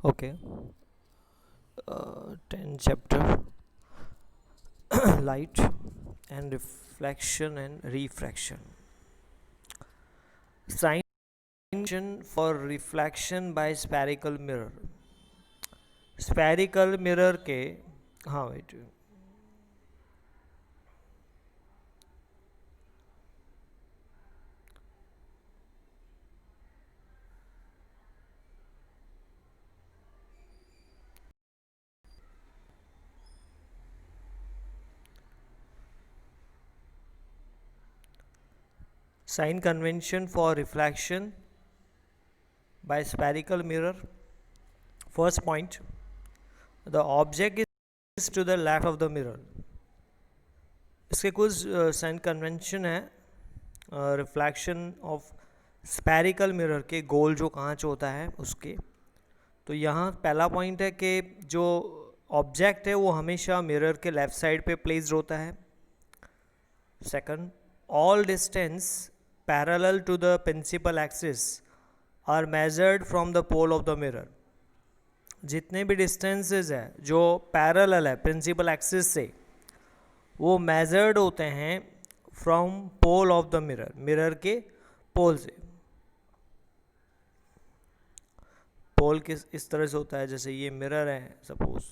Okay. 10 chapter light and reflection and refraction. Sign for reflection by spherical mirror. Spherical mirror के हाँ wait. Sign convention for reflection by spherical mirror. First point, the object is to the left of the mirror. इसके कुछ sign convention है reflection of spherical mirror के, गोल जो कांच होता है उसके. तो यहाँ पहला पॉइंट है कि जो ऑब्जेक्ट है वो हमेशा मिरर के लेफ्ट साइड पे प्लेस्ड होता है. Second, all distance parallel to the principal axis are measured from the pole of the mirror. जितने भी डिस्टेंसेस है जो पैरेलल है प्रिंसिपल एक्सिस से, वो मेजर्ड होते हैं from pole of the mirror, mirror के पोल से. पोल किस इस तरह से होता है, जैसे ये मिरर है सपोज,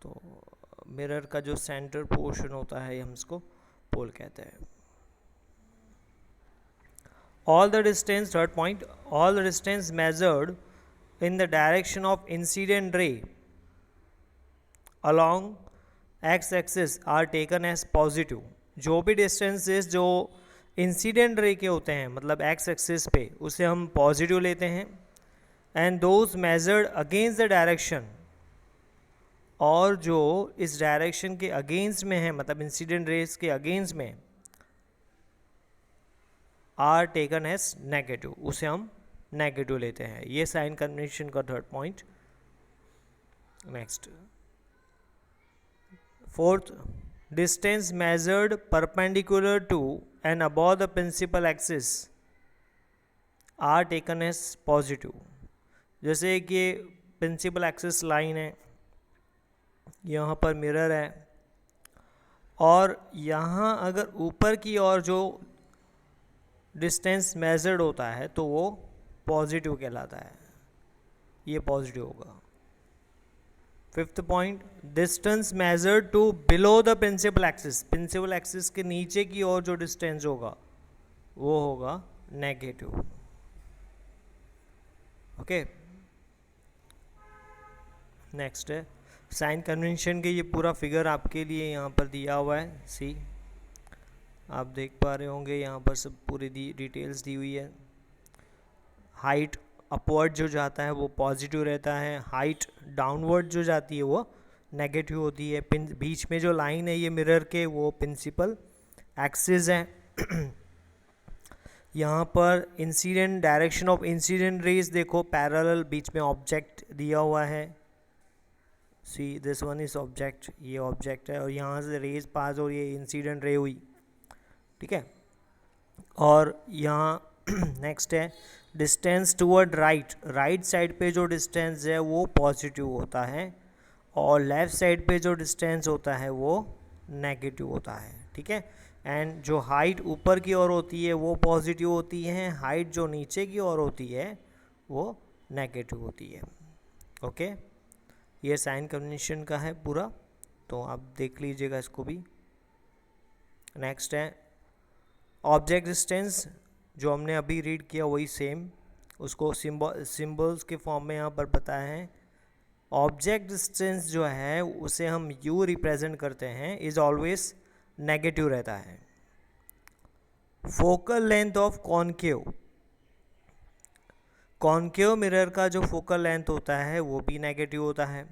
तो मिरर का जो सेंटर पोर्शन होता है हम इसको पोल कहते हैं. All the distance, third point, all the distance measured in the direction of incident ray along x axis are taken as positive. जो भी डिस्टेंसेस जो इंसिडेंट रे के होते हैं मतलब x एक्सिस पे, उसे हम पॉजिटिव लेते हैं. And those measured against the direction, और जो इस डायरेक्शन के अगेंस्ट में है मतलब इंसिडेंट रेस के अगेंस्ट में, आर टेकन एज नेगेटिव, उसे हम नेगेटिव लेते हैं. ये साइन कन्वेंशन का third point. Next, fourth, distance measured perpendicular to and above the principal axis are taken as positive. जैसे कि प्रिंसिपल एक्सिस लाइन है, यहाँ पर मिरर है, और यहाँ अगर ऊपर की ओर जो डिस्टेंस मेजर्ड होता है तो वो पॉजिटिव कहलाता है, ये पॉजिटिव होगा. Fifth point, distance measured to below the principal axis, principal axis के नीचे की ओर जो डिस्टेंस होगा वो होगा नेगेटिव. ओके. नेक्स्ट है साइन कन्वेंशन के, ये पूरा फिगर आपके लिए यहाँ पर दिया हुआ है. सी, आप देख पा रहे होंगे यहाँ पर सब पूरी डिटेल्स दी हुई है. हाइट अपवर्ड जो जाता है वो पॉजिटिव रहता है, हाइट डाउनवर्ड जो जाती है वो नेगेटिव होती है. बीच में जो लाइन है ये मिरर के, वो प्रिंसिपल एक्सिस है. यहाँ पर incident, direction of incident raise देखो पैरेलल, बीच में ऑब्जेक्ट दिया हुआ है. See this one is object, ये ऑब्जेक्ट है, और यहाँ से रेज पास और ये इंसिडेंट रे हुई. ठीक है. और यहाँ नेक्स्ट है distance toward right, right side पे जो डिस्टेंस है वो पॉजिटिव होता है, और लेफ़्ट साइड पे जो डिस्टेंस होता है वो नेगेटिव होता है. ठीक है. एंड जो हाइट ऊपर की ओर होती है वो पॉजिटिव होती है, हाइट जो नीचे की ओर होती है वो नेगेटिव होती है. ओके. ये साइन कन्वेंशन का है पूरा, तो आप देख लीजिएगा इसको भी. नेक्स्ट है ऑब्जेक्ट डिस्टेंस, जो हमने अभी रीड किया वही सेम, उसको सिंबल्स के फॉर्म में यहाँ पर बताया है. ऑब्जेक्ट डिस्टेंस जो है उसे हम यू रिप्रेजेंट करते हैं, इज ऑलवेज नेगेटिव रहता है. Focal length of concave, concave mirror का जो फोकल लेंथ होता है वो भी नेगेटिव होता है.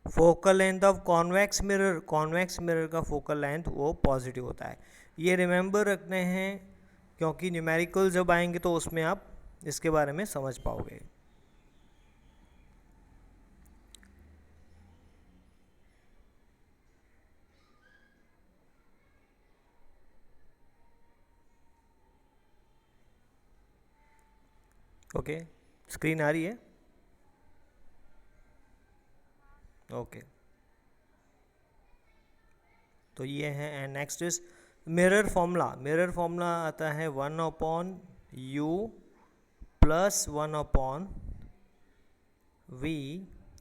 Focal length of convex mirror, convex mirror का फोकल लेंथ वो पॉजिटिव होता है. ये रिमेंबर रखने हैं क्योंकि न्यूमेरिकल जब आएंगे तो उसमें आप इसके बारे में समझ पाओगे. ओके. स्क्रीन आ रही है? ओके, तो ये है। And next is mirror formula. Mirror formula आता है 1/u plus 1/v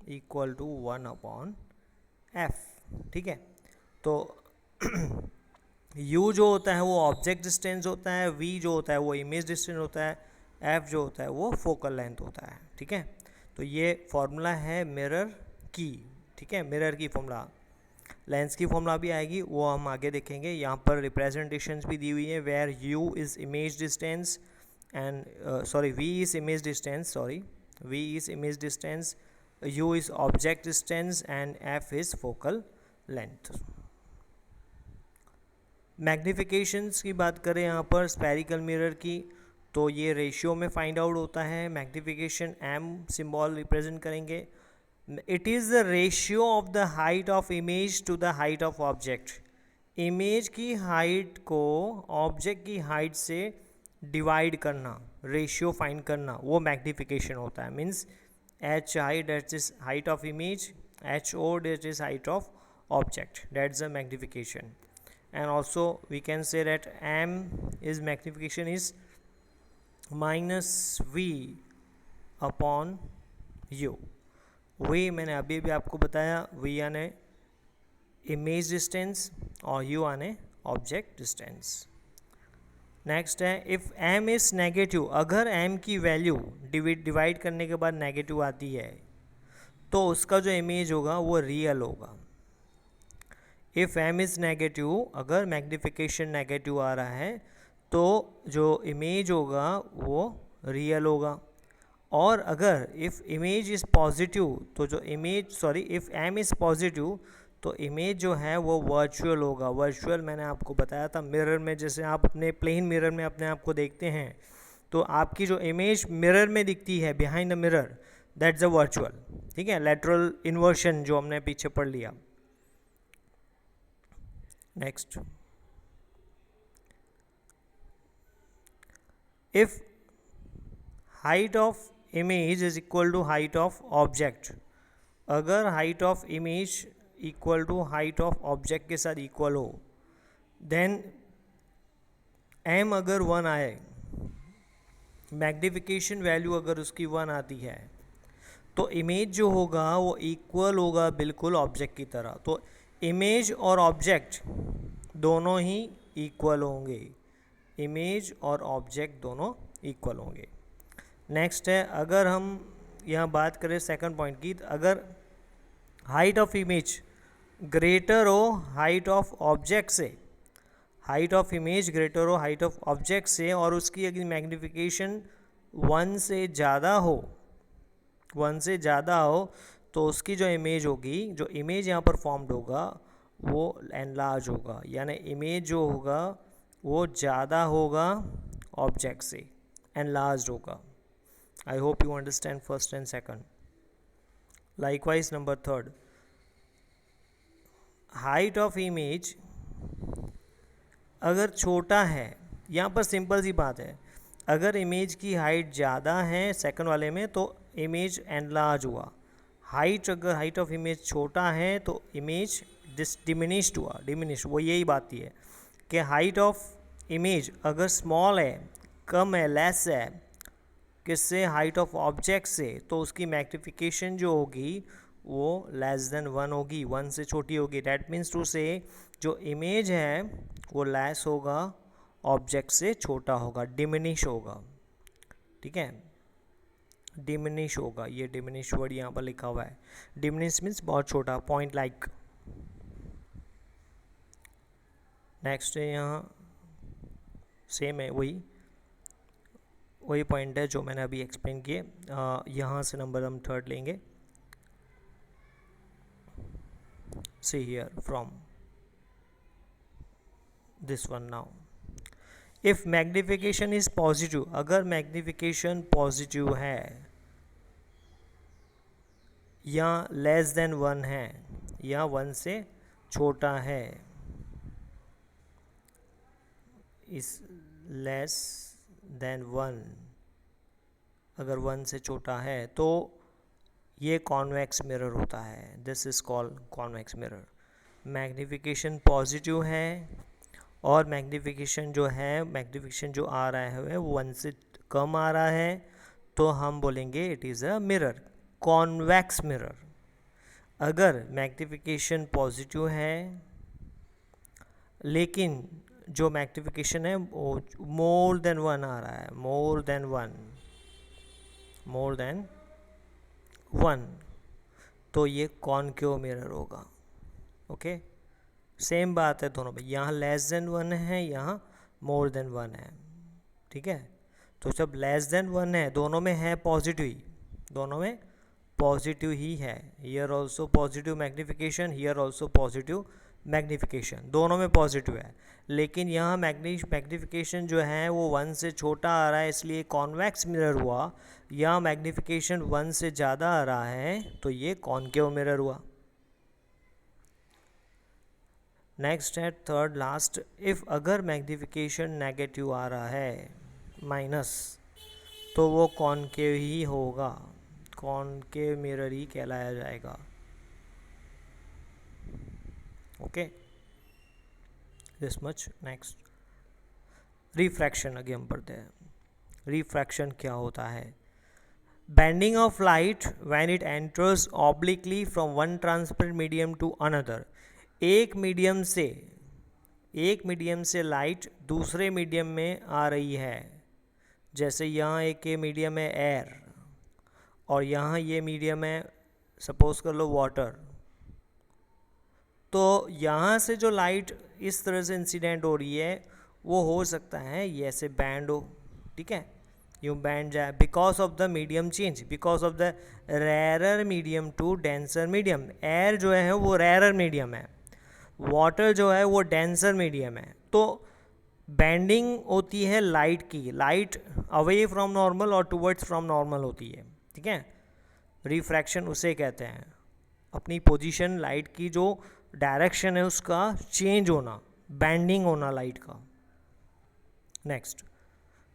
equal to 1/f। ठीक है, तो u जो होता है वो ऑब्जेक्ट डिस्टेंस होता है, v जो होता है वो इमेज डिस्टेंस होता है, f जो होता है वो फोकल लेंथ होता है। ठीक है, तो ये फॉर्मूला है मिरर की। ठीक है, मिरर की फॉर्मूला। लेंस की फॉर्मूला भी आएगी, वो हम आगे देखेंगे। यहाँ पर रिप्रेजेंटेशंस भी दी हुई है, where u is image distance and v is image distance, v is image distance, u is object distance and f is focal length. Magnifications की बात करें यहाँ पर स्फेरिकल मिरर की, तो ये रेशियो में फाइंड आउट होता है। मैग्निफिकेशन m सिंबल रिप्रेजेंट करेंगे। It is the ratio of the height of image to the height of object. Image की हाइट को ऑब्जेक्ट की हाइट से डिवाइड करना, रेशियो फाइंड करना, वो मैग्निफिकेशन होता है। Means h i that is height of image, h o that is height of object, that's the magnification. And also we can say that m is magnification is minus v upon u। v मैंने अभी भी आपको बताया, v यानी image distance और u यानी object distance. Next है if m is negative. अगर m की वैल्यू डिवाइड करने के बाद नेगेटिव आती है तो उसका जो इमेज होगा वो रियल होगा। इफ़ m इज़ नेगेटिव, अगर मैग्निफिकेशन नेगेटिव आ रहा है तो जो इमेज होगा वो रियल होगा। और अगर इफ़ इमेज इज़ पॉजिटिव तो जो image if m is positive तो इमेज जो है वो वर्चुअल होगा। वर्चुअल मैंने आपको बताया था, मिरर में जैसे आप अपने प्लेन मिरर में अपने आप को देखते हैं तो आपकी जो इमेज मिरर में दिखती है behind the mirror, that's a virtual. ठीक है, लेटरल इन्वर्शन जो हमने पीछे पढ़ लिया। Next, if height of image is equal to height of object, अगर height of image equal to height of object के साथ इक्वल हो, देन m अगर 1 आए, मैग्निफिकेशन वैल्यू अगर उसकी 1 आती है तो इमेज जो होगा वो इक्वल होगा बिल्कुल ऑब्जेक्ट की तरह। तो इमेज और ऑब्जेक्ट दोनों ही इक्वल होंगे, इमेज और ऑब्जेक्ट दोनों इक्वल होंगे। नेक्स्ट है, अगर हम यहाँ बात करें सेकंड पॉइंट की, अगर हाइट ऑफ इमेज ग्रेटर हो हाइट ऑफ ऑब्जेक्ट से, हाइट ऑफ इमेज ग्रेटर हो हाइट ऑफ ऑब्जेक्ट से, और उसकी अगर मैग्निफिकेशन 1 से ज़्यादा हो, 1 से ज़्यादा हो, तो उसकी जो इमेज होगी, जो इमेज यहाँ पर फॉर्म्ड होगा वो एनलार्ज होगा, यानी इमेज जो होगा वो ज़्यादा होगा ऑब्जेक्ट से, एनलार्ज होगा। आई hope you understand first and second. Likewise number third, height of image अगर छोटा है, यहाँ पर सिंपल सी बात है, अगर इमेज की हाइट ज़्यादा है सेकंड वाले में तो इमेज एनलार्ज हुआ। हाइट अगर हाइट ऑफ इमेज छोटा है तो इमेज डिमिनिश्ड हुआ, डिमिनिश। वो यही बात ही है कि हाइट ऑफ इमेज अगर स्मॉल है, कम है, लेस है किससे, हाइट ऑफ ऑब्जेक्ट से, तो उसकी मैग्निफिकेशन जो होगी वो लेस देन 1 होगी, 1 से छोटी होगी। डैट मीन्स टू से जो इमेज है वो लेस होगा, ऑब्जेक्ट से छोटा होगा, डिमिनिश होगा। ठीक है, डिमिनिश होगा, ये डिमिनिश वर्ड यहाँ पर लिखा हुआ है। डिमिनिश मीन्स बहुत छोटा, पॉइंट लाइक। नेक्स्ट है, यहाँ सेम है, वही पॉइंट है जो मैंने अभी एक्सप्लेन किए। यहाँ से नंबर हम थर्ड लेंगे। See here from this one now, if magnification is positive, अगर magnification positive है या less than 1 है या 1 से छोटा है, is less than 1, अगर 1 से छोटा है तो ये कॉन्वेक्स मिरर होता है, this is called convex mirror. Magnification positive है और मैग्नीफिकेशन जो है, मैग्नीफिकेशन जो आ रहा है वो 1 से कम आ रहा है, तो हम बोलेंगे it is a mirror, convex mirror. अगर मैग्नीफिकेशन पॉजिटिव है लेकिन जो मैग्नीफिकेशन है वो मोर देन 1 आ रहा है, मोर देन 1, तो ये कॉनकेव मिरर होगा। ओके, सेम बात है दोनों में, यहाँ लेस देन 1 है, यहाँ मोर देन 1 है। ठीक है, तो जब लेस देन 1 है, दोनों में है पॉजिटिव ही, दोनों में पॉजिटिव ही है। Here also positive magnification, here also positive magnification, दोनों में पॉजिटिव है। लेकिन यहाँ मैग्नीफिकेशन जो है वो 1 से छोटा आ रहा है, इसलिए कॉन्वेक्स मिरर हुआ। यहाँ मैग्नीफिकेशन 1 से ज़्यादा आ रहा है, तो ये कॉनकेव मिरर हुआ। नेक्स्ट है थर्ड लास्ट, इफ़ अगर मैग्नीफिकेशन नेगेटिव आ रहा है, माइनस, तो वो कॉनकेव ही होगा, कॉनकेव मिरर ही कहलाया जाएगा। Okay, this much. Next refraction, आगे हम पढ़ते हैं। रिफ्रैक्शन क्या होता है? Bending of light when it enters obliquely from one transparent medium to another. एक मीडियम से लाइट दूसरे मीडियम में आ रही है, जैसे यहाँ एक ये मीडियम है एयर और यहाँ ये मीडियम है सपोज कर लो वाटर। तो यहाँ से जो लाइट इस तरह से इंसिडेंट हो रही है वो हो सकता है ये ऐसे बैंड हो, ठीक है, यूँ बैंड जाए, because of the medium change, because of the rarer medium to denser medium. Air जो है वो रेयरर मीडियम है, वाटर जो है वो डेंसर मीडियम है। तो बैंडिंग होती है लाइट की, लाइट अवे फ्रॉम नॉर्मल और टुवर्ड्स फ्रॉम नॉर्मल होती है, ठीक है। रिफ्रैक्शन उसे कहते हैं, अपनी पोजीशन लाइट की जो डायरेक्शन है उसका चेंज होना, बैंडिंग होना लाइट का। नेक्स्ट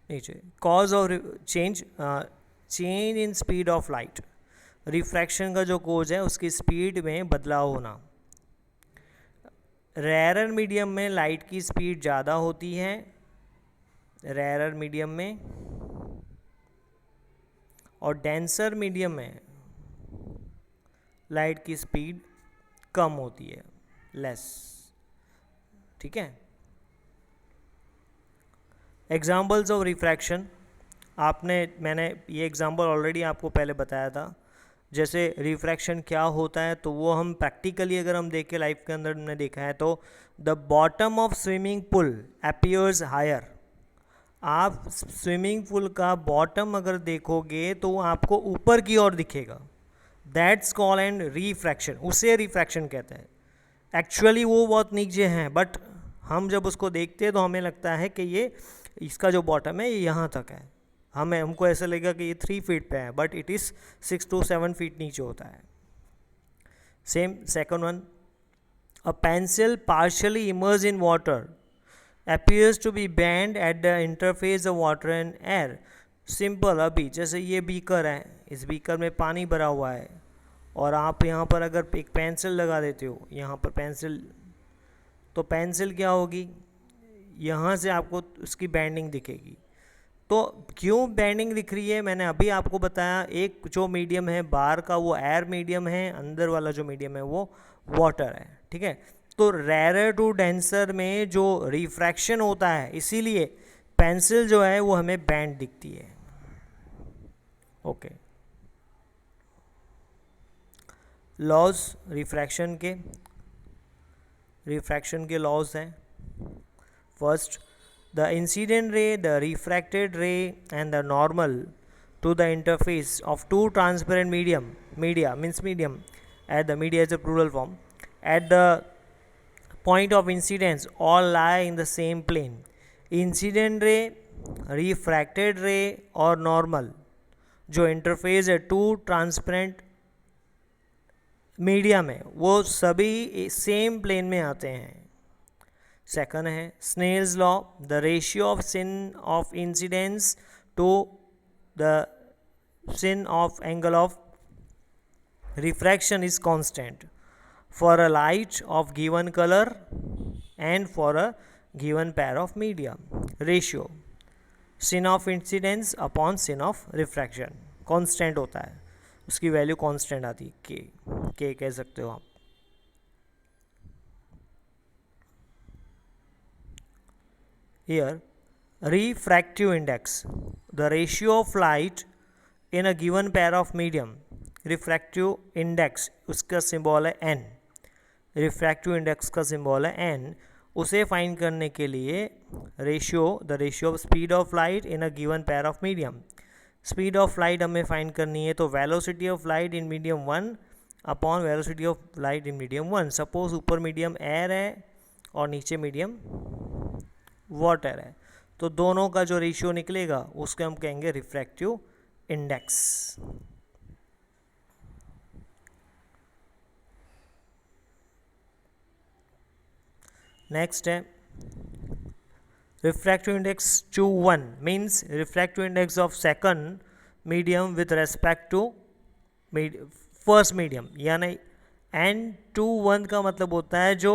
नीचे, cause of change, change in speed of light. Refraction का जो कोज है उसकी स्पीड में बदलाव होना। रेयरर मीडियम में लाइट की स्पीड ज़्यादा होती है, रेयरर मीडियम में, और डेंसर मीडियम में लाइट की स्पीड कम होती है, लेस, ठीक है। एग्जाम्पल्स ऑफ रिफ्रैक्शन, मैंने ये एग्जाम्पल ऑलरेडी आपको पहले बताया था। जैसे रिफ्रैक्शन क्या होता है तो वो हम प्रैक्टिकली अगर हम देखें लाइफ के अंदर हमने देखा है तो the bottom of swimming pool appears higher. आप स्विमिंग पूल का बॉटम अगर देखोगे तो वो आपको ऊपर की ओर दिखेगा, दैट्स कॉल्ड एंड रिफ्रैक्शन, उसे रिफ्रैक्शन कहते हैं। एक्चुअली वो बहुत नीचे हैं, बट हम जब उसको देखते हैं तो हमें लगता है कि ये इसका जो बॉटम है ये यहाँ तक है, हमको ऐसा लगेगा कि ये 3 फीट पे है, but it is 6 to 7 feet नीचे होता है। Same second one, a pencil partially emerge in water appears to be bent at the interface of water and air। Simple, अभी जैसे ये बीकर है, इस बीकर में पानी भरा हुआ है और आप यहाँ पर अगर एक पेंसिल लगा देते हो, यहाँ पर पेंसिल, तो पेंसिल क्या होगी, यहाँ से आपको उसकी बेंडिंग दिखेगी। तो क्यों बेंडिंग दिख रही है, मैंने अभी आपको बताया। एक जो मीडियम है बाहर का वो एयर मीडियम है, अंदर वाला जो मीडियम है वो वाटर है, ठीक है। तो रेयर टू डेंसर में जो रिफ्रैक्शन होता है, इसीलिए पेंसिल जो है वो हमें बैंड दिखती है। ओके, लॉज रिफ्रैक्शन के लॉज हैं। First, the incident ray, the refracted ray and the normal to the interface of two transparent media at the media is a plural form, at the point of incidence all lie in the same plane। incident ray, refracted ray और normal जो interface है to transparent media में, वो सभी same plane में आते हैं। Second है Snell's law, the ratio of sin of incidence to the sin of angle of refraction is constant for a light of given color and for a given pair of medium. Ratio sin of incidence upon sin of refraction constant होता है, उसकी value constant आती है, के कह सकते हो आप. Here, refractive index, the ratio of light in a given pair of medium. refractive index उसका सिंबल है n, refractive index का सिंबल है n. उसे फाइंड करने के लिए ratio, the ratio of speed of light in a given pair of medium. Speed of light हमें find करनी है, तो velocity of light in medium 1 upon velocity of light in medium 1. Suppose ऊपर medium air है और नीचे medium water है, तो दोनों का जो रेशियो निकलेगा उसको हम कहेंगे रिफ्रैक्टिव इंडेक्स. नेक्स्ट है refractive index to 1 means refractive index of second medium with respect to first medium. यानी n to 1 का मतलब होता है जो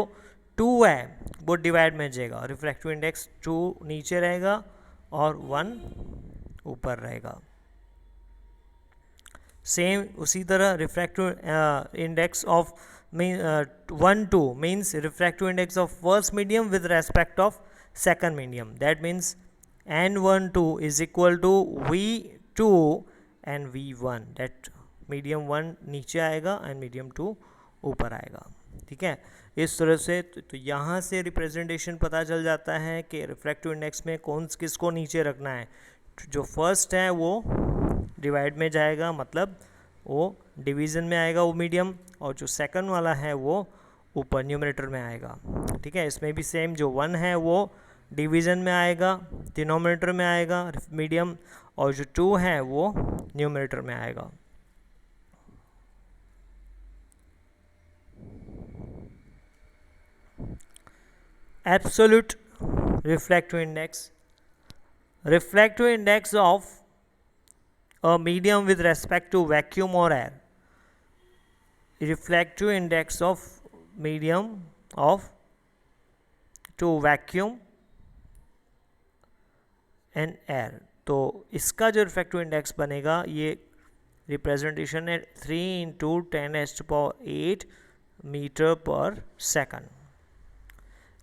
2 है वो डिवाइड में जाएगा, रिफ्रैक्टिव इंडेक्स 2 नीचे रहेगा और 1 ऊपर रहेगा. सेम उसी तरह refractive index of 1 2 means refractive index of first medium with respect of second medium. That means n12 is equal to v2 and v1. That medium 1 नीचे आएगा and medium 2 ऊपर आएगा. ठीक है, इस तरह से तो यहाँ से रिप्रेजेंटेशन पता चल जाता है कि रिफ्रैक्टिव इंडेक्स में कौन किसको नीचे रखना है. जो फर्स्ट है वो डिवाइड में जाएगा, मतलब वो डिवीज़न में आएगा वो मीडियम, और जो सेकंड वाला है वो ऊपर न्यूमरेटर में आएगा. ठीक है, इसमें भी सेम, जो 1 है वो डिवीज़न में आएगा, डिनोमिनेटर में आएगा मीडियम, और जो 2 है वो न्यूमरेटर में आएगा. Absolute refractive index, refractive index of a medium with respect to vacuum or air. Refractive index of medium of to vacuum and air. तो इसका जो रिफ्रैक्टिव इंडेक्स बनेगा, ये रिप्रेजेंटेशन है 3 × 10⁸ मीटर पर सेकंड.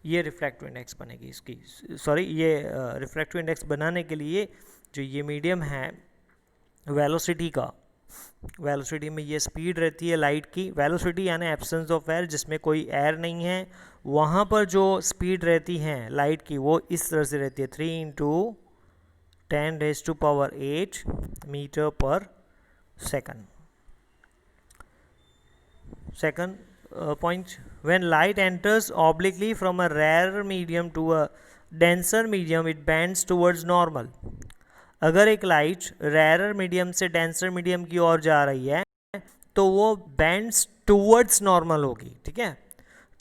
ये रिफ्रैक्टिव इंडेक्स बनेगी इसकी. सॉरी, ये रिफ्रैक्टिव इंडेक्स बनाने के लिए जो ये मीडियम है वेलोसिटी का, वेलोसिटी में ये स्पीड रहती है लाइट की, वेलोसिटी यानी एब्सेंस ऑफ एयर, जिसमें कोई एयर नहीं है, वहाँ पर जो स्पीड रहती है लाइट की वो इस तरह से रहती है 3 × 10⁸ मीटर पर second. Second point, when light enters obliquely from a rarer medium to a denser medium it bends towards normal. अगर एक लाइट रेयर मीडियम से डेंसर मीडियम की ओर जा रही है तो वो बेंड्स टूवर्ड्स नॉर्मल होगी. ठीक है,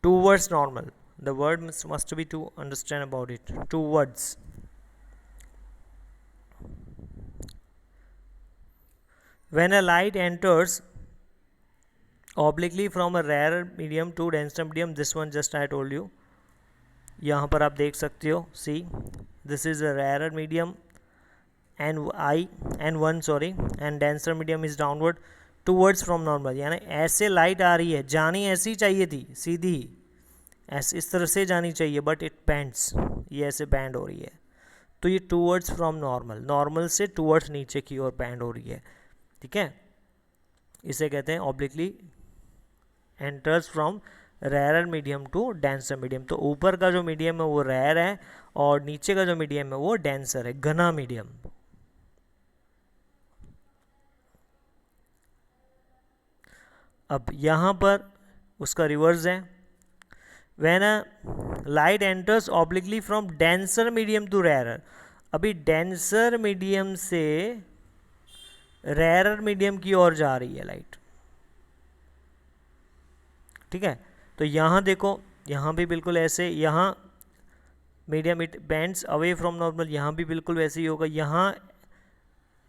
towards normal, the word must be to understand about it. Towards. When a light enters obliquely from a rarer medium to denser medium, this one just I told you. यहाँ पर आप देख सकते हो, see this is a rarer medium n1 sorry, and denser medium is downward towards from normal. यानी ऐसे light आ रही है, जानी ऐसी चाहिए थी सीधी, ऐसे इस तरह से जानी चाहिए, बट इट बैंड्स, ये ऐसे बैंड हो रही है, तो ये टूवर्ड्स फ्रॉम नॉर्मल, नॉर्मल से टूवर्ड्स नीचे की ओर बैंड हो रही है. ठीक है, इसे कहते हैं obliquely enters from rare medium to denser medium. तो ऊपर का जो मीडियम है वो रेयर है और नीचे का जो मीडियम है वो डेंसर है, घना मीडियम. अब यहाँ पर उसका रिवर्स है, when a light enters obliquely from denser medium to rare. अभी डेंसर मीडियम से रेयर मीडियम की ओर जा रही है लाइट. ठीक है, तो यहाँ देखो, यहाँ भी बिल्कुल ऐसे, यहाँ medium it bends away from normal, यहाँ भी बिल्कुल वैसे ही होगा, यहाँ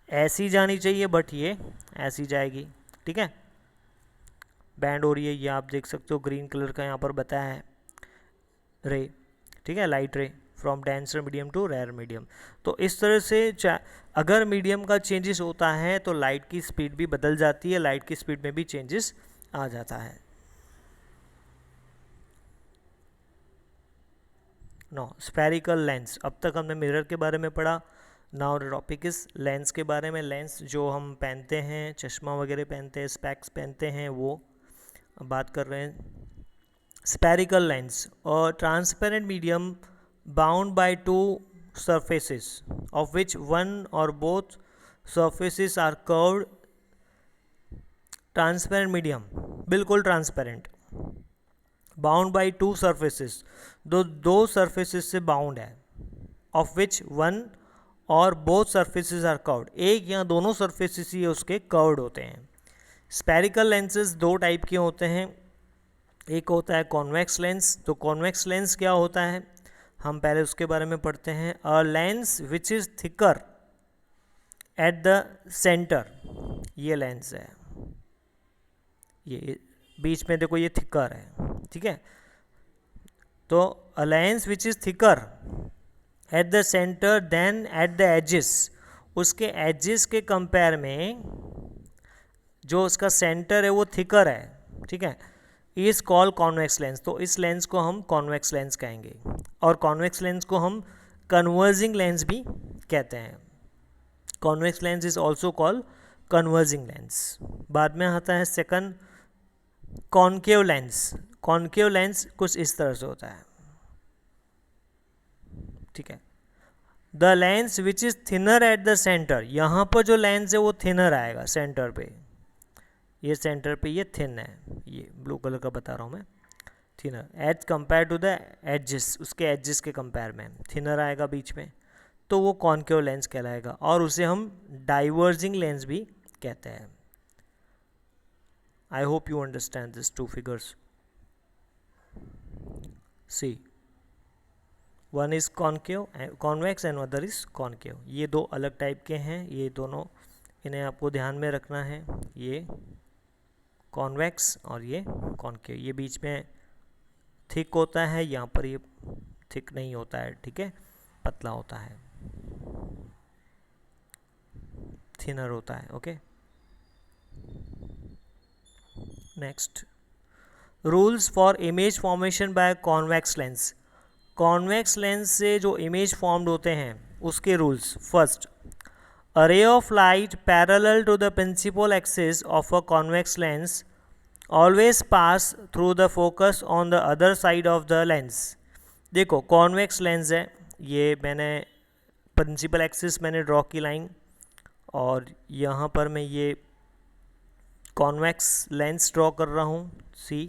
ऐसी जानी चाहिए बट ये ऐसी जाएगी. ठीक है, बैंड हो रही है, ये आप देख सकते हो ग्रीन कलर का यहाँ पर बताया है रे, ठीक है, light ray from denser medium to rare medium. तो इस तरह से अगर मीडियम का चेंजेस होता है तो लाइट की स्पीड भी बदल जाती है, लाइट की स्पीड में भी चेंजेस आ जाता है। नो स्फेरिकल लेंस, अब तक हमने मिरर के बारे में पढ़ा, now the topic is lens के बारे में। लेंस जो हम पहनते हैं, चश्मा वगैरह पहनते हैं, स्पेक्स पहनते हैं, वो बात कर रहे हैं। स्फेरिकल लेंस और transparent medium bound by two surfaces of which one or both surfaces are curved। Transparent medium बिल्कुल transparent, bound by two surfaces, दो सर्फेसिस से बाउंड है, of which one or both surfaces are curved, एक या दोनों surfaces ही उसके curved होते हैं। स्फेरिकल लेंसेज दो टाइप के होते हैं, एक होता है कॉन्वेक्स लेंस। तो कॉन्वेक्स लेंस क्या होता है, हम पहले उसके बारे में पढ़ते हैं। अ lens which is thicker at the centre, ये लेंस है, ये बीच में देखो ये थिकर है, ठीक है। तो a lens which is thicker at the centre than at the edges, उसके एजेस के कंपेयर में जो उसका सेंटर है वो थिकर है, ठीक है, इज कॉल्ड कॉन्वेक्स लेंस। तो इस लेंस को हम कॉन्वेक्स लेंस कहेंगे, और कॉन्वेक्स लेंस को हम कन्वर्जिंग लेंस भी कहते हैं। Convex lens is also called converging lens. बाद में आता है second concave lens. Concave lens कुछ इस तरह से होता है, ठीक है। The lens which is thinner eight the centre, यहाँ पर जो लेंस है वो थिनर आएगा सेंटर पे, ये सेंटर पे ये थिन है, ये ब्लू कलर का बता रहा हूँ मैं, thinner edge compare to the edges, उसके एजेस के कंपेयर में थिनर आएगा बीच में, तो वो कॉनकेव लेंस कहलाएगा, और उसे हम डाइवर्जिंग लेंस भी कहते हैं। I hope you understand this two figures. See one is concave convex and other is concave, ये दो अलग टाइप के हैं, ये दोनों, इन्हें आपको ध्यान में रखना है, ये कॉन्वेक्स और ये कॉनकेव। ये बीच में थिक होता है, यहाँ पर ये थिक नहीं होता है, ठीक है, पतला होता है, थिनर होता है, okay. Next, rules for image formation by convex lens. Convex lens से जो इमेज फॉर्म्ड होते हैं उसके rules. First, a ray of light parallel to the principal axis of a convex lens always pass through the focus on the other side of the lens। देखो convex lens है, ये मैंने principal axis मैंने draw की line, और यहाँ पर मैं ये कॉन्वेक्स लेंस ड्रॉ कर रहा हूँ, सी,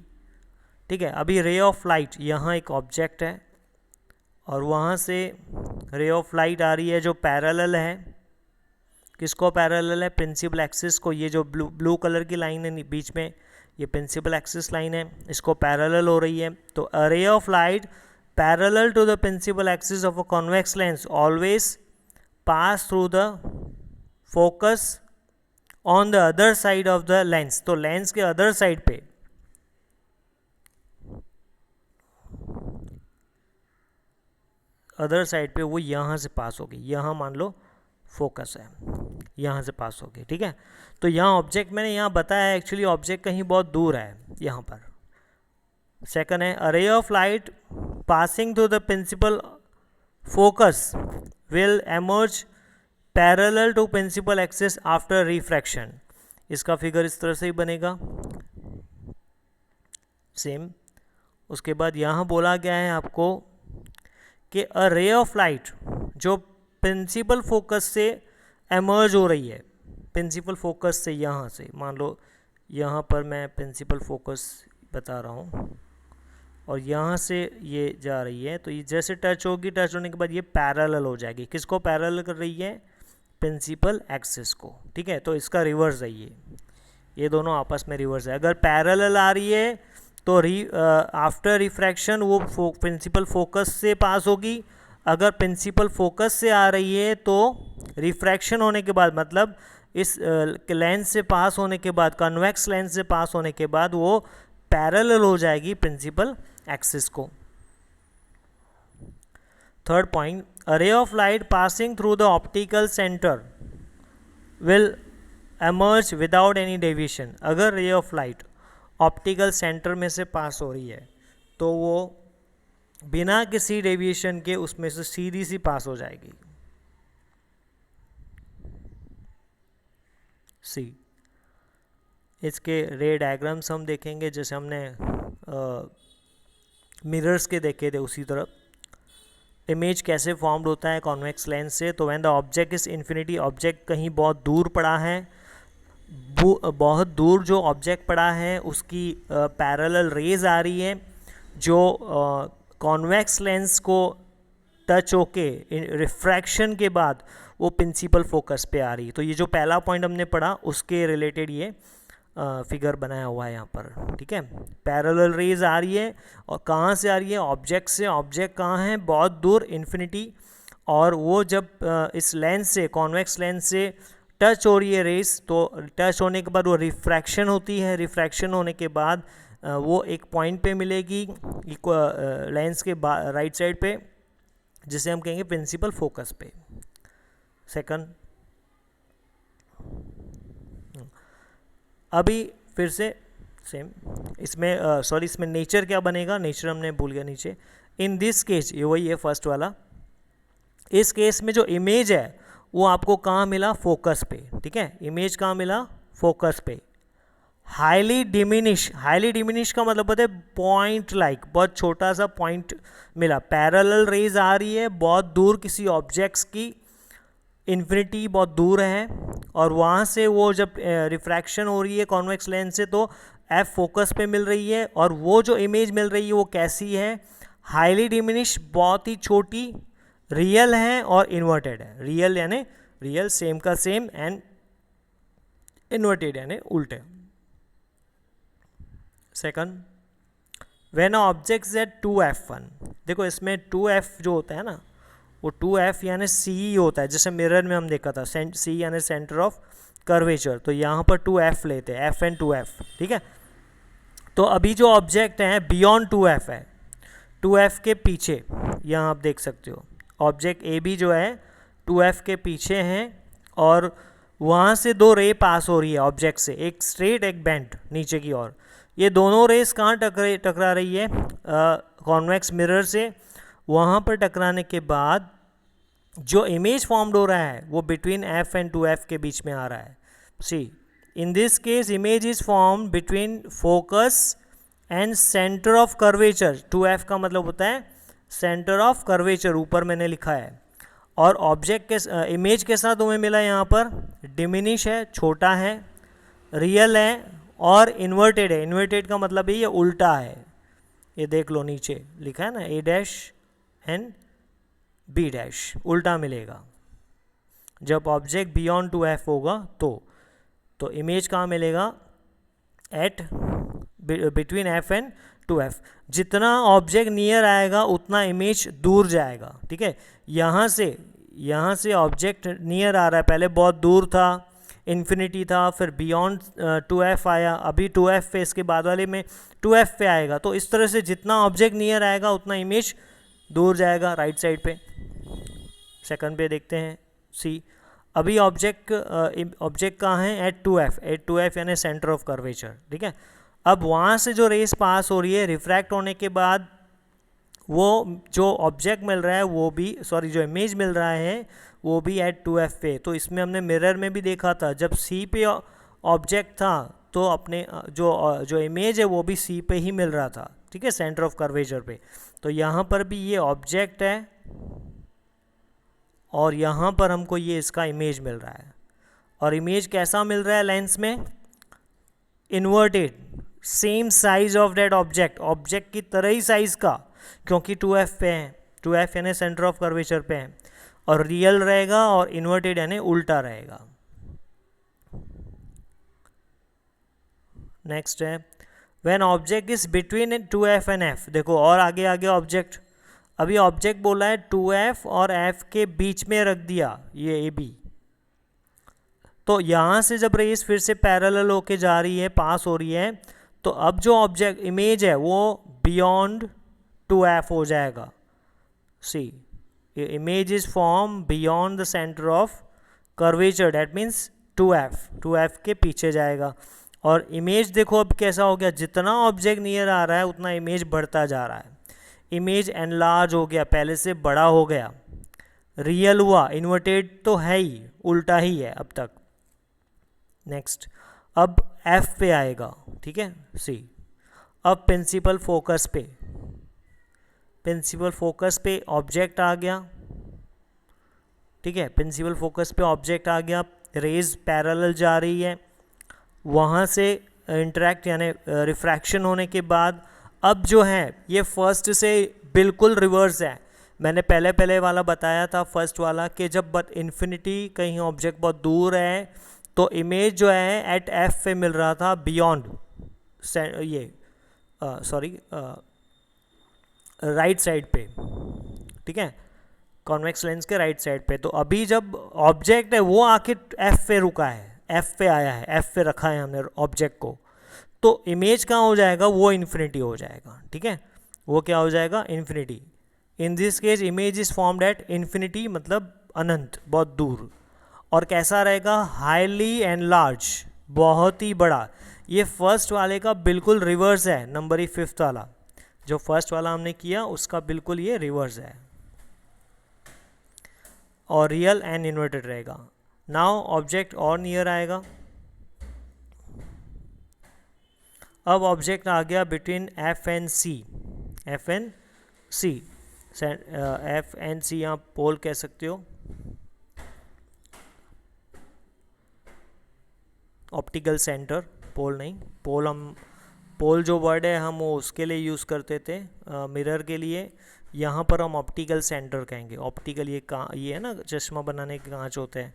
ठीक है। अभी रे ऑफ लाइट, यहाँ एक ऑब्जेक्ट है और वहाँ से रे ऑफ लाइट आ रही है जो पैरेलल है, किसको पैरेलल है, प्रिंसिपल एक्सिस को। ये जो ब्लू कलर की लाइन है बीच में, ये प्रिंसिपल एक्सिस लाइन है, इसको पैरेलल हो रही है। तो a ray of light parallel to the principal axis of a convex lens always pass through the focus on the other side of the lens. तो लेंस के अदर साइड पे, other side पे वो यहाँ से पास होगी, यहाँ मान लो फोकस है, यहाँ से पास होगी, ठीक है। तो यहाँ ऑब्जेक्ट मैंने यहाँ बताया, एक्चुअली ऑब्जेक्ट कहीं बहुत दूर है यहाँ पर। सेकंड है, a ray of light passing through the principal focus will emerge parallel to principal axis after refraction. इसका फिगर इस तरह से ही बनेगा सेम। उसके बाद यहाँ बोला गया है आपको कि अ रे ऑफ लाइट जो प्रिंसिपल फोकस से एमर्ज हो रही है, प्रिंसिपल फोकस से, यहाँ से मान लो यहाँ पर मैं प्रिंसिपल फोकस बता रहा हूँ और यहाँ से ये जा रही है, तो ये जैसे टच होगी, टच होने के बाद ये पैरेलल हो जाएगी। किसको पैरेलल कर रही है, प्रिंसिपल एक्सिस को, ठीक है। तो इसका रिवर्स है, ये दोनों आपस में रिवर्स है। अगर पैरेलल आ रही है तो आफ्टर रिफ्रैक्शन वो प्रिंसिपल फोकस से पास होगी। अगर प्रिंसिपल फोकस से आ रही है तो रिफ्रैक्शन होने के बाद, मतलब इस लेंस से पास होने के बाद, कन्वेक्स लेंस से पास होने के बाद वो पैरेलल हो जाएगी प्रिंसिपल एक्सिस को। Third point, a ray of light passing through the optical centre will emerge without any deviation. अगर रे ऑफ लाइट ऑप्टिकल सेंटर में से पास हो रही है तो वो बिना किसी डेविएशन के उसमें से सीधी सी पास हो जाएगी। सी, इसके रे डायग्राम्स हम देखेंगे जैसे हमने मिरर्स के देखे थे उसी तरह। इमेज कैसे फॉर्म्ड होता है कॉन्वेक्स लेंस से, तो when the object is infinity, object कहीं बहुत दूर पड़ा है, बहुत दूर जो ऑब्जेक्ट पड़ा है उसकी पैरेलल रेज आ रही है जो कॉन्वेक्स लेंस को टच होके रिफ्रैक्शन के बाद वो प्रिंसिपल फोकस पे आ रही है। तो ये जो पहला पॉइंट हमने पढ़ा उसके रिलेटेड ये फिगर बनाया हुआ है यहाँ पर, ठीक है। पैरेलल रेज आ रही है और कहाँ से आ रही है, ऑब्जेक्ट से। ऑब्जेक्ट कहाँ है, बहुत दूर, इन्फिनिटी, और वो जब इस लेंस से, कॉन्वेक्स लेंस से टच हो रही है रेस, तो टच होने के बाद वो रिफ्रैक्शन होती है। रिफ्रैक्शन होने के बाद वो एक पॉइंट पे मिलेगी लेंस के राइट साइड पे, जिसे हम कहेंगे प्रिंसिपल फोकस पे। सेकंड, अभी फिर से सेम इसमें इसमें नेचर क्या बनेगा, नेचर हमने भूल गया नीचे। इन दिस केस, ये वही है फर्स्ट वाला। इस केस में जो इमेज है वो आपको कहाँ मिला, फोकस पे, ठीक है। इमेज कहाँ मिला, फोकस पे। हाईली डिमिनिश, हाईली डिमिनिश का मतलब होता है पॉइंट लाइक, बहुत छोटा सा पॉइंट मिला। पैरेलल रेज आ रही है बहुत दूर किसी ऑब्जेक्ट्स की, इन्फिनिटी बहुत दूर है, और वहाँ से वो जब रिफ्रैक्शन हो रही है कॉन्वेक्स लेंस से तो एफ फोकस पे मिल रही है, और वो जो इमेज मिल रही है वो कैसी है, हाईली डिमिनिश, बहुत ही छोटी, रियल है और इन्वर्टेड है। रियल यानी रियल, सेम का सेम, एंड इन्वर्टेड यानी उल्टे। Second, when object at 2f1, देखो इसमें 2f जो होता है ना वो 2f यानी सी होता है, जैसे मिरर में हम देखा था सी यानी सेंटर ऑफ कर्वेचर, तो यहाँ पर 2f लेते हैं, f एंड 2f, ठीक है। तो अभी जो ऑब्जेक्ट है बियॉन्ड 2f है, 2f के पीछे, यहाँ आप देख सकते हो ऑब्जेक्ट ए बी जो है 2f के पीछे हैं, और वहाँ से दो रे पास हो रही है ऑब्जेक्ट से, एक स्ट्रेट एक बेंट नीचे की ओर। ये दोनों रेस कहाँ टकरा रही है, कॉन्वेक्स मिरर से। वहाँ पर टकराने के बाद जो इमेज फॉर्म्ड हो रहा है वो बिटवीन f एंड 2f के बीच में आ रहा है। See, in this case image is formed between focus and centre of curvature. 2f का मतलब होता है सेंटर ऑफ कर्वेचर, ऊपर मैंने लिखा है। और ऑब्जेक्ट के इमेज के साथ तुम्हें मिला यहाँ पर डिमिनिश है, छोटा है, रियल है और इन्वर्टेड है। इन्वर्टेड का मतलब ये उल्टा है, ये देख लो नीचे लिखा है ना, ए डैश एंड बी डैश, उल्टा मिलेगा जब ऑब्जेक्ट बियॉन्ड 2f होगा। तो इमेज कहाँ मिलेगा, eight between f and 2f। जितना ऑब्जेक्ट नियर आएगा उतना इमेज दूर जाएगा, ठीक है। यहाँ से ऑब्जेक्ट नियर आ रहा है, पहले बहुत दूर था, इन्फिनिटी था, फिर बियॉन्ड 2f आया, अभी 2f पे, इसके बाद वाले में 2f पे आएगा। तो इस तरह से जितना ऑब्जेक्ट नियर आएगा उतना इमेज दूर जाएगा राइट साइड पे। सेकंड पे देखते हैं सी, अभी ऑब्जेक्ट कहाँ है, एट 2f यानी सेंटर ऑफ कर्वेचर, ठीक है। अब वहाँ से जो रेस पास हो रही है, रिफ्रैक्ट होने के बाद वो जो ऑब्जेक्ट मिल रहा है वो भी, जो इमेज मिल रहा है वो भी एट 2f पे। तो इसमें हमने मिरर में भी देखा था, जब c पे ऑब्जेक्ट था तो अपने जो इमेज है वो भी c पे ही मिल रहा था, ठीक है, सेंटर ऑफ कर्वेचर पे। तो यहाँ पर भी ये ऑब्जेक्ट है और यहाँ पर हमको ये इसका इमेज मिल रहा है, और इमेज कैसा मिल रहा है लेंस में, inverted, same size of that object की तरह ही साइज का, क्योंकि 2f पे है, 2f यानी सेंटर ऑफ कर्वेचर पे है, और रियल रहेगा और इन्वर्टेड यानी उल्टा रहेगा। नेक्स्ट है when object is between 2f and f। देखो और आगे ऑब्जेक्ट, अभी ऑब्जेक्ट बोला है 2f और f के बीच में रख दिया ये AB, तो यहाँ से जब रेस फिर से पैरेलल होके जा रही है, पास हो रही है, तो अब जो ऑब्जेक्ट इमेज है वो बियॉन्ड 2f हो जाएगा. See, image is form beyond the centre of curvature, that means 2f के पीछे जाएगा. और इमेज देखो अब कैसा हो गया, जितना ऑब्जेक्ट नियर आ रहा है उतना इमेज बढ़ता जा रहा है. इमेज एनलार्ज हो गया, पहले से बड़ा हो गया. रियल हुआ, इन्वर्टेड तो है ही, उल्टा ही है अब तक. नेक्स्ट, अब F पे आएगा, ठीक है. सी, अब प्रिंसिपल फोकस पे, प्रिंसिपल फोकस पे ऑब्जेक्ट आ गया, ठीक है. प्रिंसिपल फोकस पे ऑब्जेक्ट आ गया, रेज पैरेलल जा रही है, वहाँ से इंटरेक्ट यानी रिफ्रैक्शन होने के बाद अब जो है ये फर्स्ट से बिल्कुल रिवर्स है. मैंने पहले वाला बताया था, फर्स्ट वाला, कि जब इन्फिनिटी कहीं ऑब्जेक्ट बहुत दूर है तो इमेज जो है एट F पे मिल रहा था बियॉन्ड ये राइट साइड पे, ठीक है, कॉन्वेक्स लेंस के राइट साइड पे. तो अभी जब ऑब्जेक्ट है वो आके F पे रुका है, F पे आया है, F पे रखा है हमने ऑब्जेक्ट को, तो इमेज कहाँ हो जाएगा, वो इन्फिनिटी हो जाएगा, ठीक है. वो क्या हो जाएगा, infinity. In this case image is formed at infinity, मतलब अनंत, बहुत दूर. और कैसा रहेगा, हाईली एनलार्ज, बहुत ही बड़ा. ये फर्स्ट वाले का बिल्कुल रिवर्स है, नंबर ही 5th वाला, जो फर्स्ट वाला हमने किया उसका बिल्कुल ये रिवर्स है. और रियल एंड इन्वर्टेड रहेगा. नाउ ऑब्जेक्ट और नियर आएगा. अब ऑब्जेक्ट आ गया between F and C, F and C, F and C यहाँ पोल कह सकते हो, ऑप्टिकल सेंटर, पोल नहीं. पोल हम, पोल जो वर्ड है हम वो उसके लिए यूज़ करते थे, मिरर के लिए. यहाँ पर हम ऑप्टिकल सेंटर कहेंगे. ऑप्टिकल ये है ना, चश्मा बनाने के कांच होते हैं,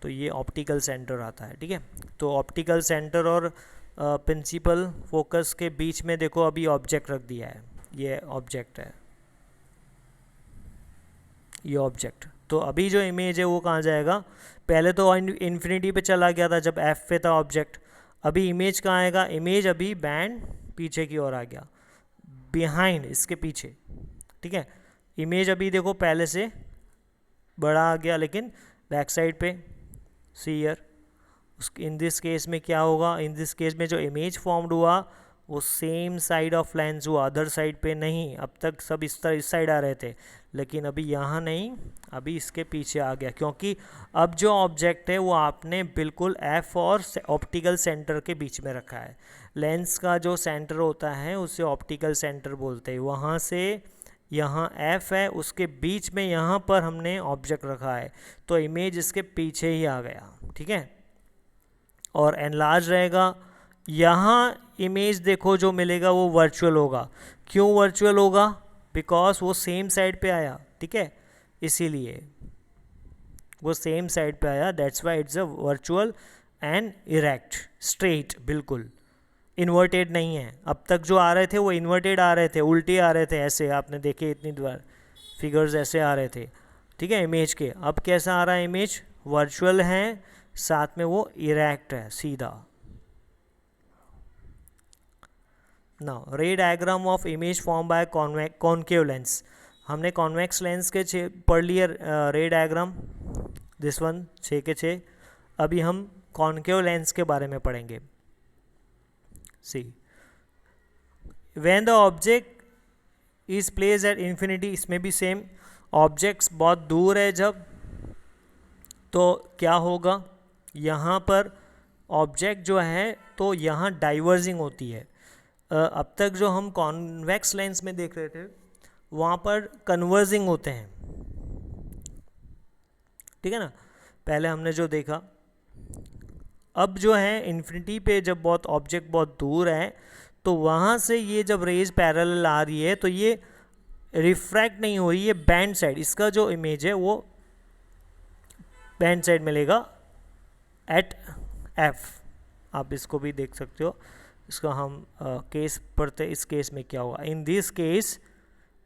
तो ये ऑप्टिकल सेंटर आता है, ठीक है. तो ऑप्टिकल सेंटर और प्रिंसिपल फोकस के बीच में देखो अभी ऑब्जेक्ट रख दिया है, ये ऑब्जेक्ट है, ये ऑब्जेक्ट. तो अभी जो इमेज है वो कहाँ जाएगा, पहले तो इन्फिनिटी पे चला गया था जब F पे था ऑब्जेक्ट. अभी इमेज कहाँ आएगा, इमेज अभी बैंड पीछे की ओर आ गया, बिहाइंड, इसके पीछे, ठीक है. इमेज अभी देखो पहले से बड़ा आ गया, लेकिन बैक साइड पे. See here, in this case में क्या होगा, इन दिस केस में जो इमेज फॉर्म्ड हुआ वो सेम साइड ऑफ लेंस हुआ, अदर साइड पे नहीं. अब तक सब इस साइड आ रहे थे, लेकिन अभी यहाँ नहीं, अभी इसके पीछे आ गया, क्योंकि अब जो ऑब्जेक्ट है वो आपने बिल्कुल F और ऑप्टिकल सेंटर के बीच में रखा है. लेंस का जो सेंटर होता है उसे ऑप्टिकल सेंटर बोलते हैं. वहाँ से यहाँ F है, उसके बीच में यहाँ पर हमने ऑब्जेक्ट रखा है, तो इमेज इसके पीछे ही आ गया, ठीक है. और एनलार्ज रहेगा. यहाँ इमेज देखो जो मिलेगा वो वर्चुअल होगा. क्यों वर्चुअल होगा, बिकॉज वो सेम साइड पे आया, ठीक है, इसीलिए वो सेम साइड पे आया, that's why it's a virtual and erect, straight, बिल्कुल इन्वर्टेड नहीं है. अब तक जो आ रहे थे वो इन्वर्टेड आ रहे थे, उल्टे आ रहे थे, ऐसे आपने देखे इतनी बार फिगर्स ऐसे आ रहे थे, ठीक है, इमेज के. अब कैसा आ रहा है, इमेज वर्चुअल है, साथ में वो इरेक्ट है, सीधा. नाउ रे diagram of image form by concave lens. हमने कॉन्वेक्स लेंस के पढ़ लिए रे डायग्राम, दिस वन 6 के 6. अभी हम कॉन्केव लेंस के बारे में पढ़ेंगे. See, when the object is place at infinity, इसमें भी सेम, ऑब्जेक्ट्स बहुत दूर है जब, तो क्या होगा, यहाँ पर ऑब्जेक्ट जो है तो यहाँ डाइवर्जिंग होती है. अब तक जो हम कॉन्वेक्स लेंस में देख रहे थे वहाँ पर कन्वर्जिंग होते हैं, ठीक है ना, पहले हमने जो देखा. अब जो है इन्फिनिटी पे जब बहुत ऑब्जेक्ट बहुत दूर है तो वहाँ से ये जब रेज पैरेलल आ रही है तो ये रिफ्रैक्ट नहीं हो रही है, बैंड साइड, इसका जो इमेज है वो बैंड साइड मिलेगा एट F. आप इसको भी देख सकते हो, इसका हम केस पढ़ते. इस केस में क्या हुआ, in this case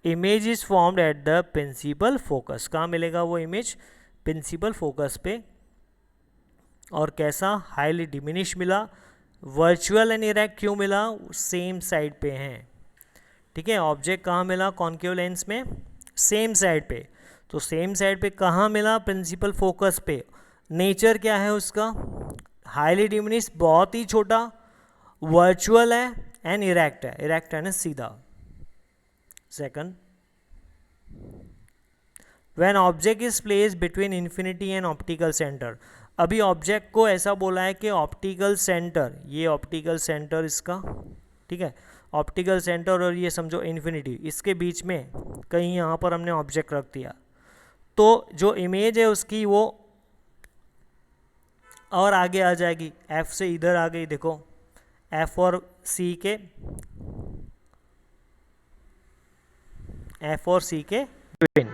image is formed at the principal focus. कहाँ मिलेगा वो इमेज, प्रिंसिपल फोकस पे. और कैसा, हाईली डिमिनिश मिला। वर्चुअल एंड इरेक्ट क्यों मिला, सेम साइड पे हैं, ठीक है। ऑब्जेक्ट कहाँ मिला कॉन्केव लेंस में, सेम साइड पे। तो सेम साइड पे कहाँ मिला, प्रिंसिपल फोकस पे। नेचर क्या है उसका, हाईली डिमिनिश, बहुत ही छोटा, वर्चुअल है एंड इरेक्ट है, इरेक्ट है ना सीधा। Second, when object is place between infinity and optical centre. अभी ऑब्जेक्ट को ऐसा बोला है कि ऑप्टिकल सेंटर, ये ऑप्टिकल सेंटर इसका, ठीक है, ऑप्टिकल सेंटर और ये समझो इन्फिनिटी, इसके बीच में कहीं यहाँ पर हमने ऑब्जेक्ट रख दिया, तो जो इमेज है उसकी वो और आगे आ जाएगी, एफ से इधर आ गई, देखो एफ और सी के, एफ और सी के ट्विन,